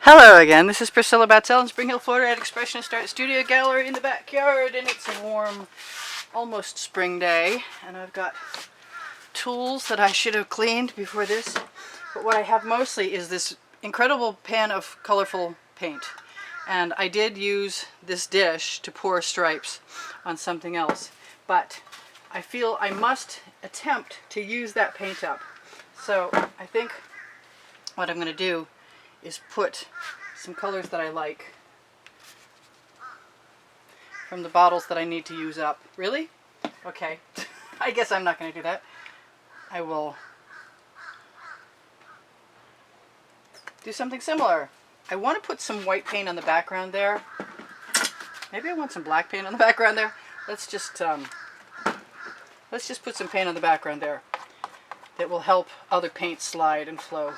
Hello again, this is Priscilla Batzell in Spring Hill, Florida at Expressionist Art Studio Gallery in the backyard, and it's a warm, almost spring day, and I've got tools that I should have cleaned before this, but what I have mostly is this incredible pan of colorful paint, and I did use this dish to pour stripes on something else, but I feel I must attempt to use that paint up, so I think what I'm going to do is put some colors that I like from the bottles that I need to use up. Really? Okay. I guess I'm not going to do that. I will do something similar. I want to put some white paint on the background there. Maybe I want some black paint on the background there. Let's just put some paint on the background there that will help other paint slide and flow.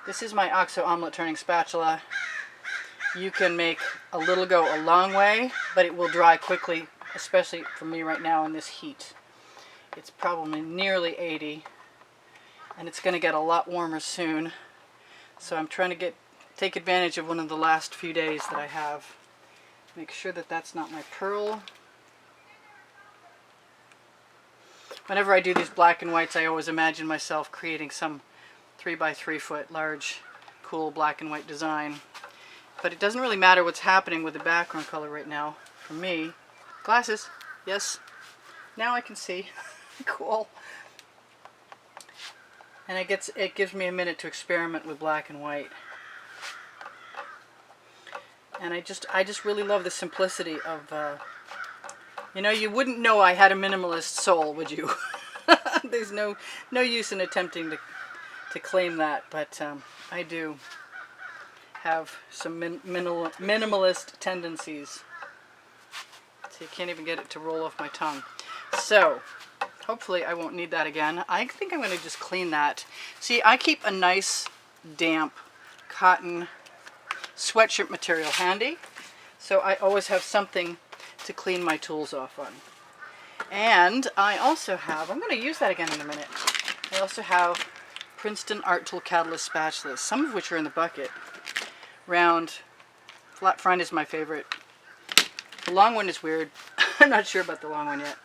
This is my OXO omelet turning spatula. You can make a little go a long way, but it will dry quickly, especially for me right now in this heat. It's probably nearly 80, and it's going to get a lot warmer soon. So I'm trying to take advantage of one of the last few days that I have. Make sure that that's not my pearl. Whenever I do these black and whites, I always imagine myself creating some 3x3 foot large cool black and white design, but it doesn't really matter what's happening with the background color right now for me. Glasses, yes, now I can see. Cool. And it gives me a minute to experiment with black and white, and I just really love the simplicity of you wouldn't know I had a minimalist soul, would you? There's no use in attempting to claim that, but I do have some minimalist tendencies. So you can't even get it to roll off my tongue. So hopefully I won't need that again. I think I'm going to just clean that. See, I keep a nice damp cotton sweatshirt material handy, so I always have something to clean my tools off on. And I also have, I'm going to use that again in a minute, I also have Princeton Art Tool Catalyst spatulas, some of which are in the bucket. Round, flat front is my favorite. The long one is weird. I'm not sure about the long one yet.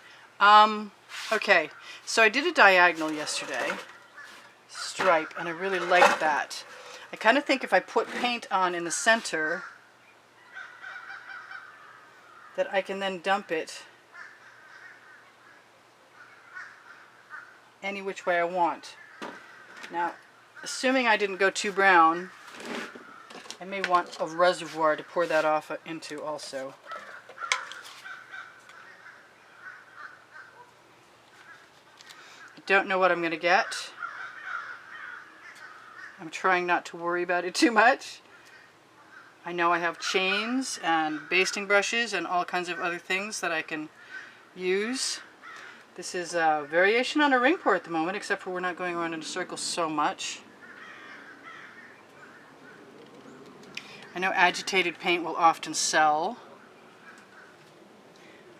Okay, so I did a diagonal yesterday, stripe, and I really liked that. I kind of think if I put paint on in the center, that I can then dump it any which way I want. Now, assuming I didn't go too brown, I may want a reservoir to pour that off into also. I don't know what I'm going to get. I'm trying not to worry about it too much. I know I have chains and basting brushes and all kinds of other things that I can use. This is a variation on a ring pour at the moment, except for we're not going around in a circle so much. I know agitated paint will often sell.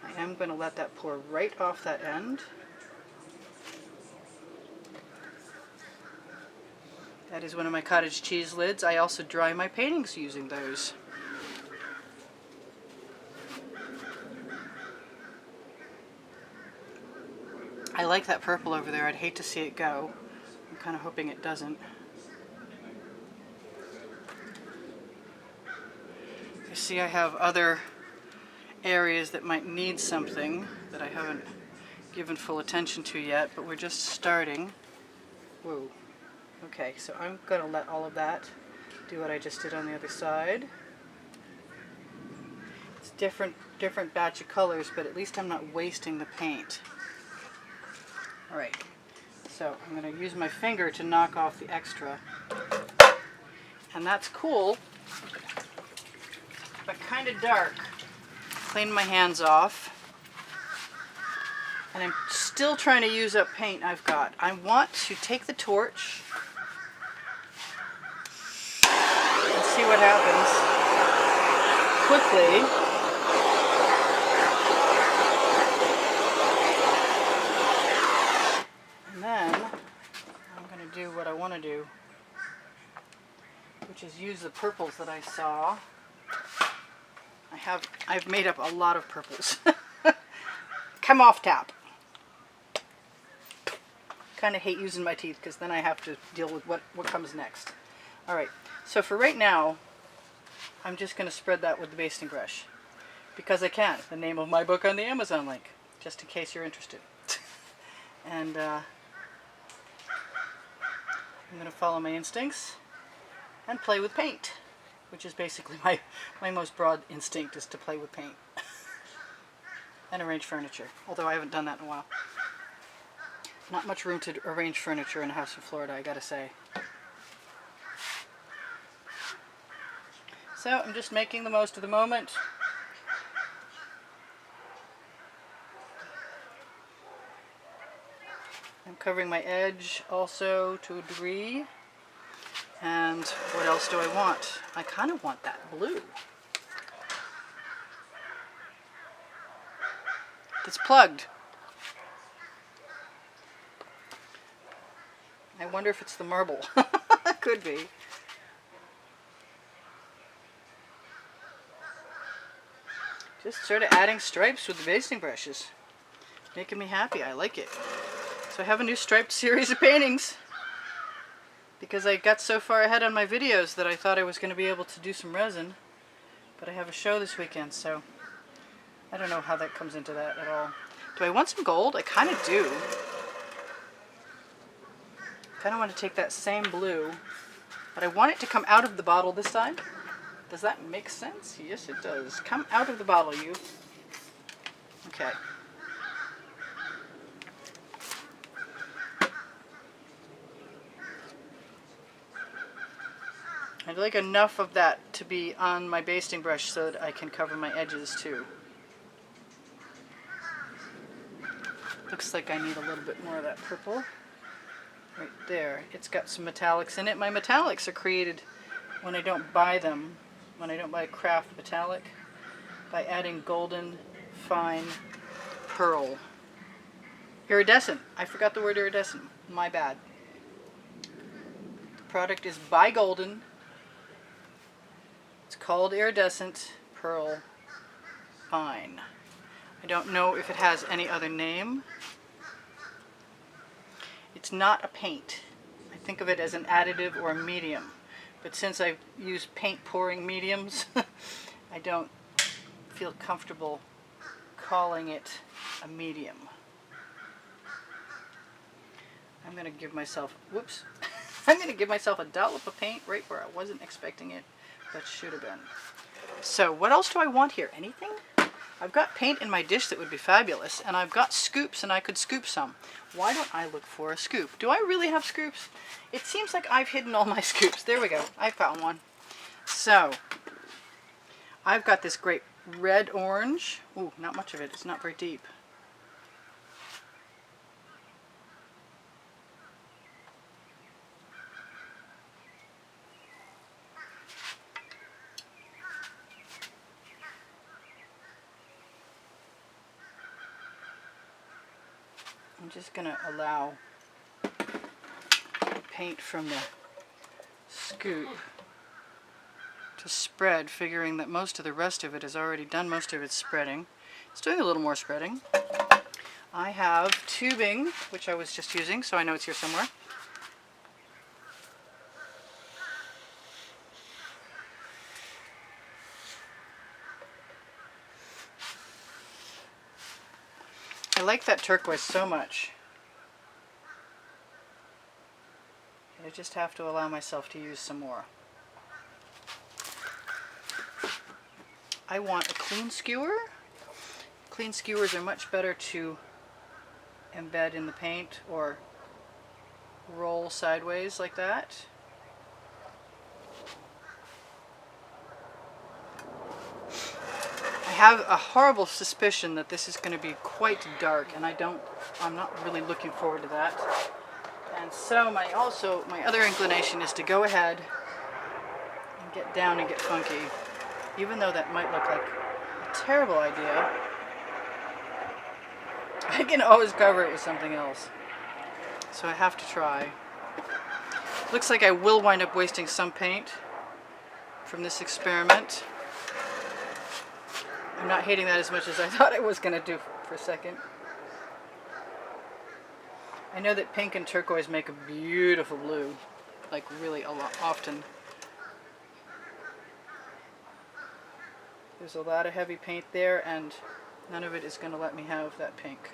I am going to let that pour right off that end. That is one of my cottage cheese lids. I also dry my paintings using those. I like that purple over there. I'd hate to see it go. I'm kind of hoping it doesn't. You see, I have other areas that might need something that I haven't given full attention to yet, but we're just starting. Whoa. Okay, so I'm going to let all of that do what I just did on the other side. It's different batch of colors, but at least I'm not wasting the paint. Alright, so I'm going to use my finger to knock off the extra. And that's cool, but kind of dark. Clean my hands off. And I'm still trying to use up paint I've got. I want to take the torch and see what happens quickly. And then I'm going to do what I want to do, which is use the purples that I saw. I've made up a lot of purples. Come off tap. Kind of hate using my teeth because then I have to deal with what comes next. Alright, so for right now, I'm just going to spread that with the basting brush. Because I can. The name of my book on the Amazon link. Just in case you're interested. And I'm going to follow my instincts and play with paint. Which is basically my most broad instinct, is to play with paint. And arrange furniture. Although I haven't done that in a while. Not much room to arrange furniture in a house in Florida, I gotta say. So I'm just making the most of the moment. I'm covering my edge also to a degree. And what else do I want? I kind of want that blue. It's plugged. I wonder if it's the marble. Could be. Just sort of adding stripes with the basting brushes. Making me happy. I like it. So I have a new striped series of paintings. Because I got so far ahead on my videos that I thought I was going to be able to do some resin. But I have a show this weekend, so I don't know how that comes into that at all. Do I want some gold? I kind of do. I kind of want to take that same blue, but I want it to come out of the bottle this time. Does that make sense? Yes, it does. Come out of the bottle, you. Okay. I'd like enough of that to be on my basting brush so that I can cover my edges too. Looks like I need a little bit more of that purple. Right there. It's got some metallics in it. My metallics are created when I don't buy them, when I don't buy craft metallic, by adding golden fine pearl. Iridescent. I forgot the word iridescent. My bad. The product is by Golden. It's called Iridescent Pearl Fine. I don't know if it has any other name. It's not a paint. I think of it as an additive or a medium. But since I use paint pouring mediums, I don't feel comfortable calling it a medium. I'm going to give myself, whoops, I'm going to give myself a dollop of paint right where I wasn't expecting it. That should have been. So what else do I want here? Anything? I've got paint in my dish that would be fabulous, and I've got scoops and I could scoop some. Why don't I look for a scoop? Do I really have scoops? It seems like I've hidden all my scoops. There we go. I found one. So I've got this great red orange. Ooh, not much of it. It's not very deep. I'm just going to allow the paint from the scoop to spread, figuring that most of the rest of it has already done most of its spreading. It's doing a little more spreading. I have tubing, which I was just using, so I know it's here somewhere. I like that turquoise so much. I just have to allow myself to use some more. I want a clean skewer. Clean skewers are much better to embed in the paint or roll sideways like that. I have a horrible suspicion that this is going to be quite dark, and I'm not really looking forward to that. And so my other inclination is to go ahead and get down and get funky, even though that might look like a terrible idea. I can always cover it with something else, so I have to try. Looks like I will wind up wasting some paint, from this experiment. I'm not hating that as much as I thought I was going to do for a second. I know that pink and turquoise make a beautiful blue, like really a lot often. There's a lot of heavy paint there, and none of it is going to let me have that pink.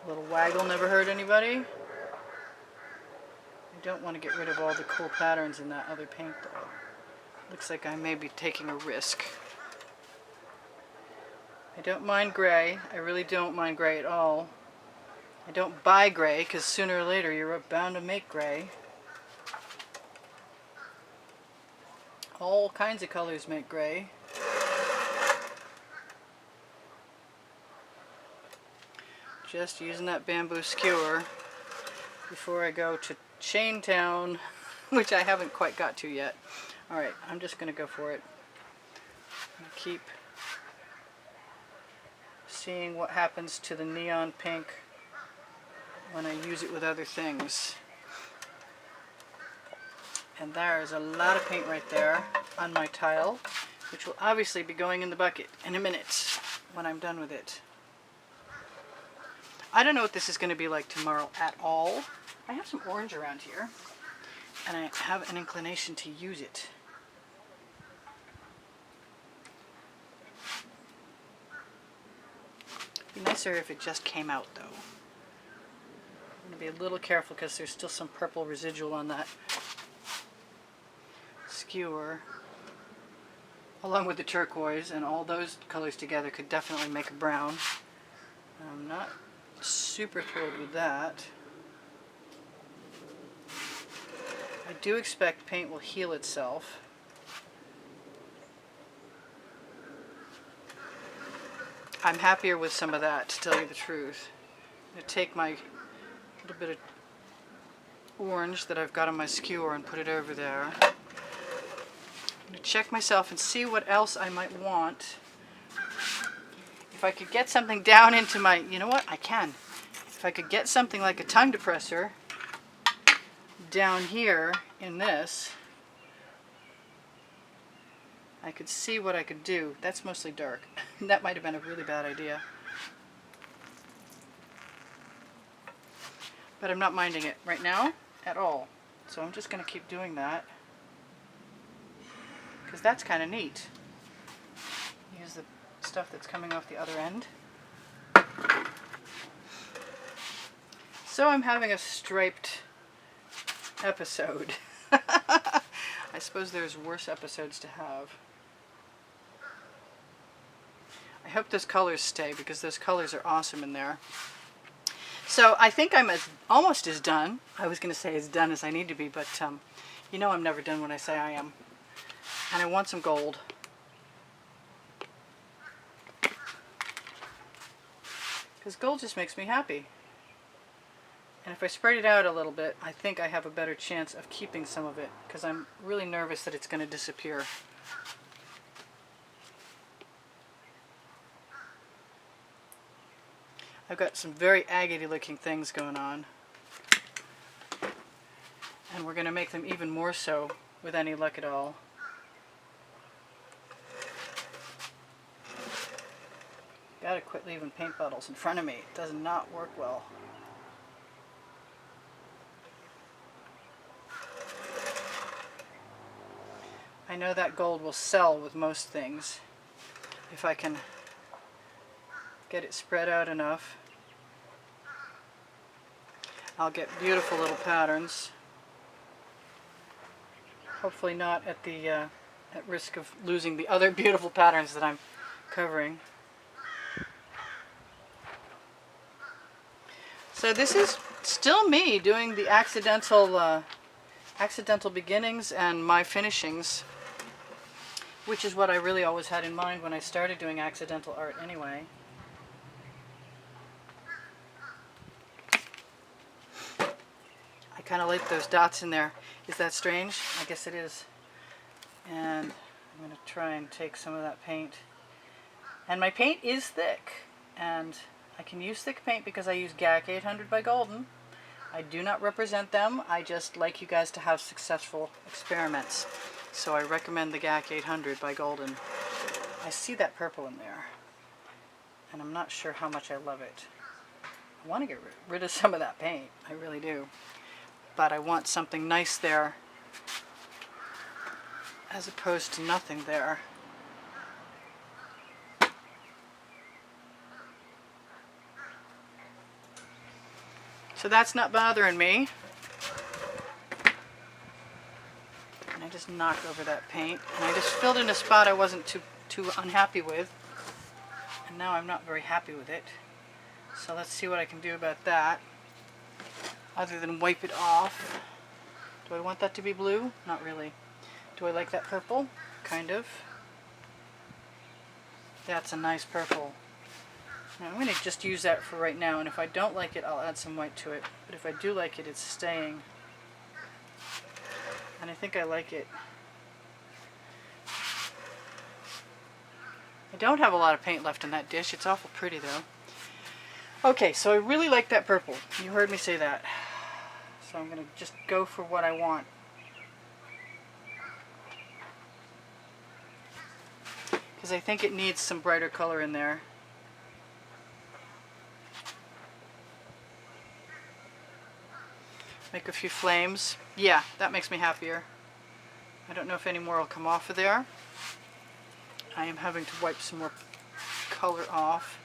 A little waggle never hurt anybody. I don't want to get rid of all the cool patterns in that other paint though. Looks like I may be taking a risk. I don't mind gray. I really don't mind gray at all. I don't buy gray because sooner or later you're bound to make gray. All kinds of colors make gray. Just using that bamboo skewer before I go to Chain Town, which I haven't quite got to yet. Alright, I'm just going to go for it. Keep seeing what happens to the neon pink when I use it with other things. And there is a lot of paint right there on my tile, which will obviously be going in the bucket in a minute when I'm done with it. I don't know what this is going to be like tomorrow at all. I have some orange around here, and I have an inclination to use it. It'd be nicer if it just came out though. I'm going to be a little careful because there's still some purple residual on that skewer, along with the turquoise, and all those colors together could definitely make a brown. I'm not super thrilled with that. I do expect paint will heal itself. I'm happier with some of that, to tell you the truth. I'm going to take my little bit of orange that I've got on my skewer and put it over there. I'm going to check myself and see what else I might want. If I could get something down into my, you know what, I can. If I could get something like a tongue depressor down here in this, I could see what I could do. That's mostly dark. That might have been a really bad idea. But I'm not minding it right now at all. So I'm just going to keep doing that, because that's kind of neat. Use the stuff that's coming off the other end. So I'm having a striped episode. I suppose there's worse episodes to have. I hope those colors stay, because those colors are awesome in there. So I think I'm almost as done. I was going to say as done as I need to be, but you know I'm never done when I say I am. And I want some gold. Because gold just makes me happy. And if I spread it out a little bit, I think I have a better chance of keeping some of it, because I'm really nervous that it's going to disappear. I've got some very agate looking things going on. And we're going to make them even more so with any luck at all. Gotta quit leaving paint bottles in front of me. It does not work well. I know that gold will sell with most things if I can get it spread out enough. I'll get beautiful little patterns. Hopefully not at the at risk of losing the other beautiful patterns that I'm covering. So this is still me doing the accidental beginnings and my finishings, which is what I really always had in mind when I started doing accidental art anyway. I kind of like those dots in there. Is that strange? I guess it is. And I'm going to try and take some of that paint. And my paint is thick, and I can use thick paint because I use GAC 800 by Golden. I do not represent them. I just like you guys to have successful experiments. So I recommend the GAC 800 by Golden. I see that purple in there, and I'm not sure how much I love it. I want to get rid of some of that paint. I really do. But I want something nice there as opposed to nothing there. So that's not bothering me. And I just knocked over that paint. And I just filled in a spot I wasn't too unhappy with. And now I'm not very happy with it. So let's see what I can do about that. Other than wipe it off. Do I want that to be blue? Not really. Do I like that purple? Kind of. That's a nice purple. Now I'm going to just use that for right now, and if I don't like it, I'll add some white to it. But if I do like it, it's staying. And I think I like it. I don't have a lot of paint left in that dish. It's awful pretty, though. Okay, so I really like that purple. You heard me say that. So I'm going to just go for what I want. Because I think it needs some brighter color in there. Make a few flames. Yeah, that makes me happier. I don't know if any more will come off of there. I am having to wipe some more color off.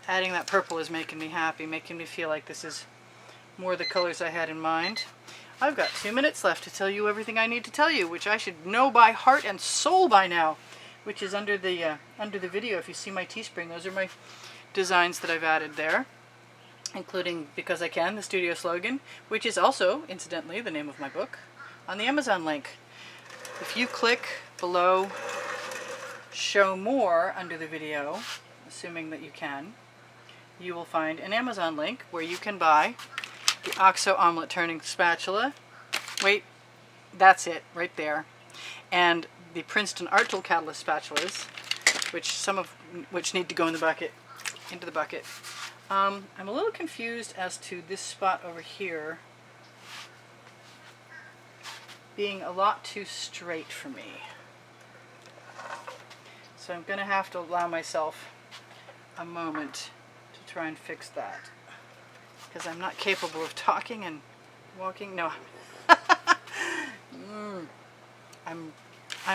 Adding that purple is making me happy, making me feel like this is more the colors I had in mind. I've got 2 minutes left to tell you everything I need to tell you, which I should know by heart and soul by now, which is under the video. If you see my Teespring, those are my designs that I've added there. Including Because I Can, the studio slogan, which is also, incidentally, the name of my book, on the Amazon link. If you click below Show More under the video, assuming that you can, you will find an Amazon link where you can buy the OXO omelet turning spatula. Wait, that's it, right there. And the Princeton Art Tool Catalyst spatulas, some of which need to go in the bucket, into the bucket. I'm a little confused as to this spot over here being a lot too straight for me. So I'm going to have to allow myself a moment to try and fix that. Because I'm not capable of talking and walking. No. I'm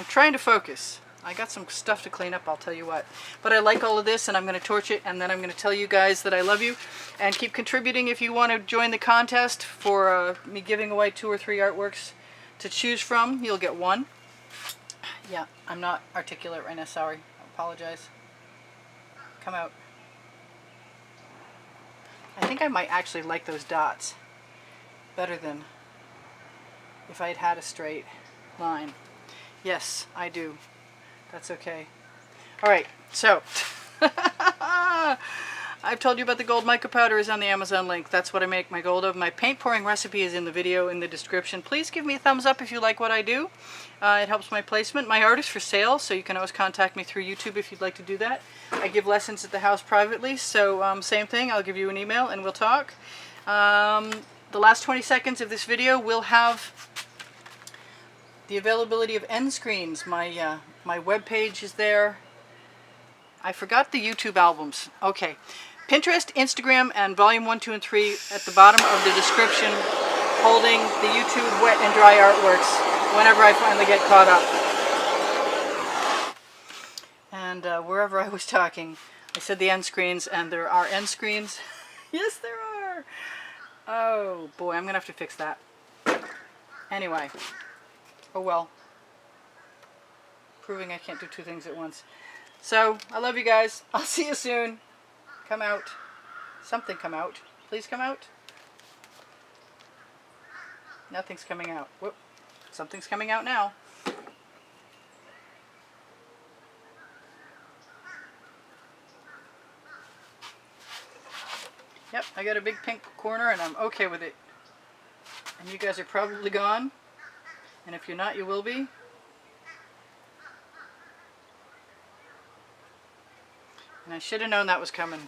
trying to focus. I got some stuff to clean up, I'll tell you what. But I like all of this, and I'm going to torch it, and then I'm going to tell you guys that I love you. And keep contributing if you want to join the contest for me giving away 2 or 3 artworks to choose from. You'll get 1. Yeah, I'm not articulate right now, sorry. I apologize. Come out. I think I might actually like those dots better than if I had had a straight line. Yes, I do. That's okay. Alright, so I've told you about the gold mica powder is on the Amazon link. That's what I make my gold of. My paint pouring recipe is in the video in the description. Please give me a thumbs up if you like what I do. It helps my placement. My art is for sale, so you can always contact me through YouTube if you'd like to do that. I give lessons at the house privately, so same thing. I'll give you an email and we'll talk. The last 20 seconds of this video will have the availability of end screens. My web page is there. I forgot the YouTube albums. Okay. Pinterest, Instagram, and volume 1, 2, and 3 at the bottom of the description, holding the YouTube wet and dry artworks whenever I finally get caught up. And wherever I was talking, I said the end screens, and there are end screens. Yes, there are. Oh boy, I'm gonna have to fix that. Anyway. Oh well. Proving I can't do 2 things at once. So, I love you guys. I'll see you soon. Come out. Something come out. Please come out. Nothing's coming out. Whoop. Something's coming out now. Yep, I got a big pink corner and I'm okay with it. And you guys are probably gone. And if you're not, you will be. And I should have known that was coming.